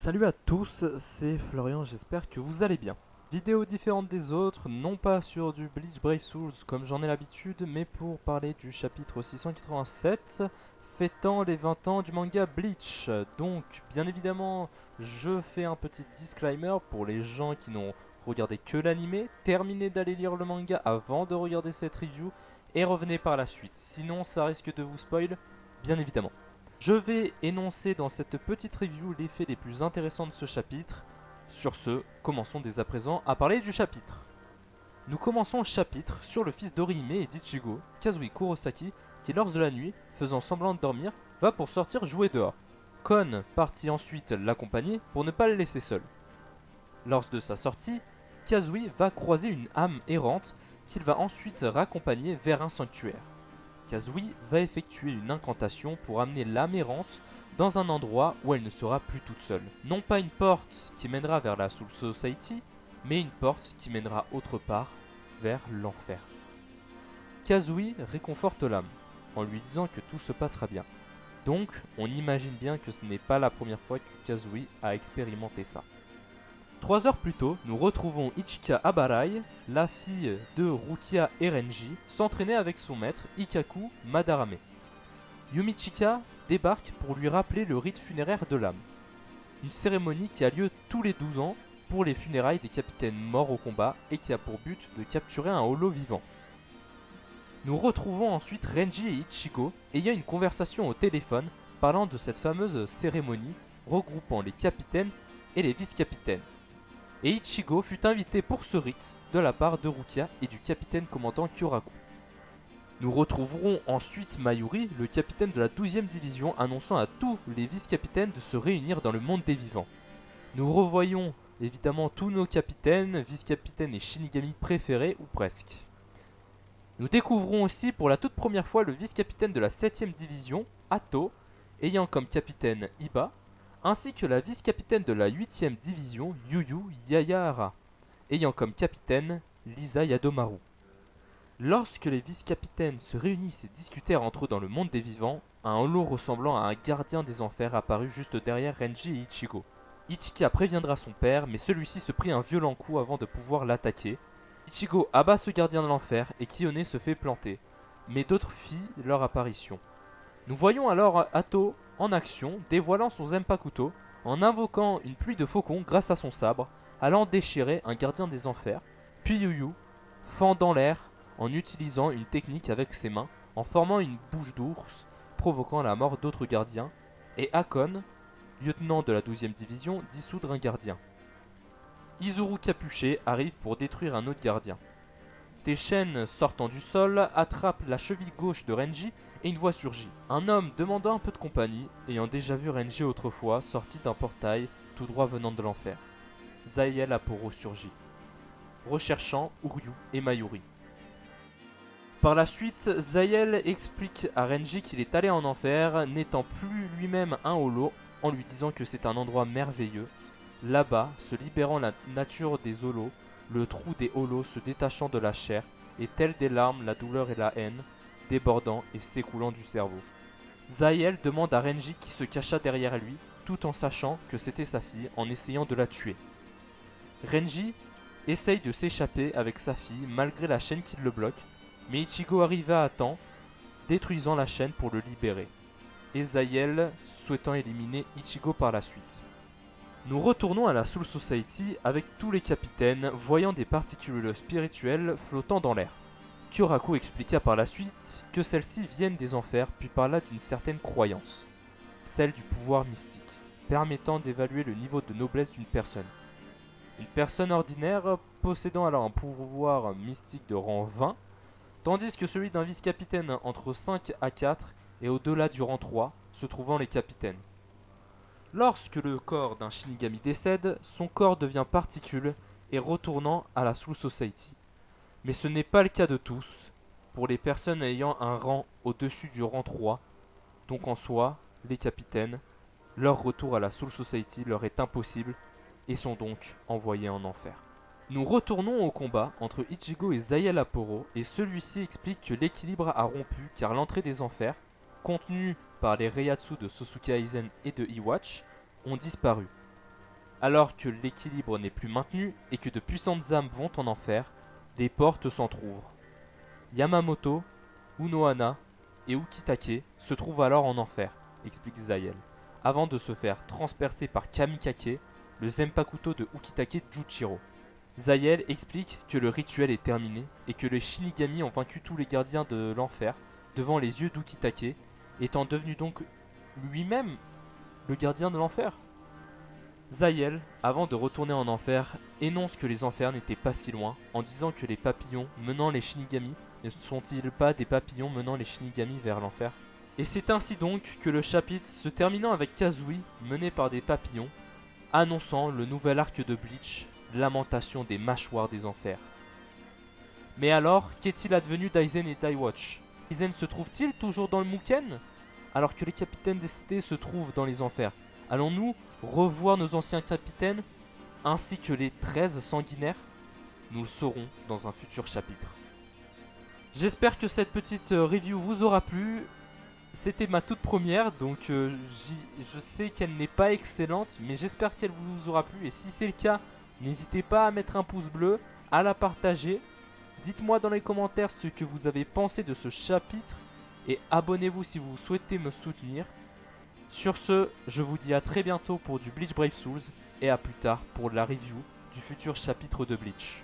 Salut à tous, c'est Florian, j'espère que vous allez bien. Vidéo différente des autres, non pas sur du Bleach Brave Souls comme j'en ai l'habitude, mais pour parler du chapitre 687, fêtant les 20 ans du manga Bleach. Donc, bien évidemment, je fais un petit disclaimer pour les gens qui n'ont regardé que l'animé, terminez d'aller lire le manga avant de regarder cette review, et revenez par la suite, sinon ça risque de vous spoil, bien évidemment. Je vais énoncer dans cette petite review les faits les plus intéressants de ce chapitre. Sur ce, commençons dès à présent à parler du chapitre. Nous commençons le chapitre sur le fils d'Orihime et d'Ichigo, Kazui Kurosaki, qui lors de la nuit, faisant semblant de dormir, va pour sortir jouer dehors. Kon partit ensuite l'accompagner pour ne pas le laisser seul. Lors de sa sortie, Kazui va croiser une âme errante qu'il va ensuite raccompagner vers un sanctuaire. Kazui va effectuer une incantation pour amener l'âme errante dans un endroit où elle ne sera plus toute seule. Non pas une porte qui mènera vers la Soul Society, mais une porte qui mènera autre part, vers l'enfer. Kazui réconforte l'âme, en lui disant que tout se passera bien. Donc, on imagine bien que ce n'est pas la première fois que Kazui a expérimenté ça. 3 heures plus tôt, nous retrouvons Ichika Abarai, la fille de Rukia et Renji, s'entraîner avec son maître Ikaku Madarame. Yumichika débarque pour lui rappeler le rite funéraire de l'âme. Une cérémonie qui a lieu tous les 12 ans pour les funérailles des capitaines morts au combat et qui a pour but de capturer un holo vivant. Nous retrouvons ensuite Renji et Ichigo ayant une conversation au téléphone parlant de cette fameuse cérémonie regroupant les capitaines et les vice-capitaines. Et Ichigo fut invité pour ce rite de la part de Rukia et du capitaine commandant Kyoraku. Nous retrouverons ensuite Mayuri, le capitaine de la 12e division, annonçant à tous les vice-capitaines de se réunir dans le monde des vivants. Nous revoyons évidemment tous nos capitaines, vice-capitaines et shinigami préférés, ou presque. Nous découvrons aussi pour la toute première fois le vice-capitaine de la 7e division, Ato, ayant comme capitaine Iba, ainsi que la vice-capitaine de la 8e division, Yuyu Yayahara, ayant comme capitaine Lisa Yadomaru. Lorsque les vice-capitaines se réunissent et discutèrent entre eux dans le monde des vivants, un holo ressemblant à un gardien des enfers apparut juste derrière Renji et Ichigo. Ichika préviendra son père, mais celui-ci se prit un violent coup avant de pouvoir l'attaquer. Ichigo abat ce gardien de l'enfer et Kiyone se fait planter, mais d'autres fit leur apparition. Nous voyons alors Ato en action, dévoilant son Zenpakuto, en invoquant une pluie de faucons grâce à son sabre, allant déchirer un gardien des enfers, puis Yuyu, fendant l'air en utilisant une technique avec ses mains, en formant une bouche d'ours, provoquant la mort d'autres gardiens, et Akon, lieutenant de la 12e division, dissoudre un gardien. Izuru capuché arrive pour détruire un autre gardien. Des chaînes sortant du sol attrapent la cheville gauche de Renji et une voix surgit. Un homme demandant un peu de compagnie, ayant déjà vu Renji autrefois sorti d'un portail tout droit venant de l'enfer. Zael Aporo surgit, recherchant Uryu et Mayuri. Par la suite, Zael explique à Renji qu'il est allé en enfer, n'étant plus lui-même un holo, en lui disant que c'est un endroit merveilleux. Là-bas, se libérant la nature des holos, le trou des holos se détachant de la chair, et tel des larmes, la douleur et la haine, débordant et s'écoulant du cerveau. Zael demande à Renji qui se cacha derrière lui, tout en sachant que c'était sa fille, en essayant de la tuer. Renji essaye de s'échapper avec sa fille malgré la chaîne qui le bloque, mais Ichigo arriva à temps, détruisant la chaîne pour le libérer. Et Zael souhaitant éliminer Ichigo par la suite. Nous retournons à la Soul Society avec tous les capitaines voyant des particules spirituelles flottant dans l'air. Kyoraku expliqua par la suite que celles-ci viennent des enfers puis parla d'une certaine croyance, celle du pouvoir mystique, permettant d'évaluer le niveau de noblesse d'une personne. Une personne ordinaire possédant alors un pouvoir mystique de rang 20, tandis que celui d'un vice-capitaine entre 5 à 4 et au-delà du rang 3, se trouvant les capitaines. Lorsque le corps d'un Shinigami décède, son corps devient particule et retournant à la Soul Society. Mais ce n'est pas le cas de tous, pour les personnes ayant un rang au-dessus du rang 3, donc en soi, les capitaines, leur retour à la Soul Society leur est impossible et sont donc envoyés en enfer. Nous retournons au combat entre Ichigo et Zael Aporo et celui-ci explique que l'équilibre a rompu car l'entrée des enfers, contenue par les Reiatsu de Sosuke Aizen et de Iwatch, ont disparu. Alors que l'équilibre n'est plus maintenu et que de puissantes âmes vont en enfer, les portes s'entr'ouvrent. Yamamoto, Unohana et Ukitake se trouvent alors en enfer, explique Zayel, avant de se faire transpercer par Kamikake, le Zenpakuto de Ukitake Juchiro. Zayel explique que le rituel est terminé et que les Shinigami ont vaincu tous les gardiens de l'enfer devant les yeux d'Ukitake, étant devenu donc lui-même le gardien de l'enfer. Zayel, avant de retourner en enfer, énonce que les enfers n'étaient pas si loin en disant que les papillons menant les Shinigami ne sont-ils pas des papillons menant les Shinigami vers l'enfer. Et c'est ainsi donc que le chapitre se terminant avec Kazui mené par des papillons, annonçant le nouvel arc de Bleach, Lamentation des mâchoires des enfers. Mais alors, qu'est-il advenu d'Aizen et d'Iwatch? Aizen se trouve-t-il toujours dans le Muken alors que les capitaines décédés se trouvent dans les enfers? Allons-nous revoir nos anciens capitaines ainsi que les 13 sanguinaires? Nous le saurons dans un futur chapitre. J'espère que cette petite review vous aura plu. C'était ma toute première, donc je sais qu'elle n'est pas excellente, mais j'espère qu'elle vous aura plu. Et si c'est le cas, n'hésitez pas à mettre un pouce bleu, à la partager. Dites-moi dans les commentaires ce que vous avez pensé de ce chapitre et abonnez-vous si vous souhaitez me soutenir. Sur ce, je vous dis à très bientôt pour du Bleach Brave Souls et à plus tard pour la review du futur chapitre de Bleach.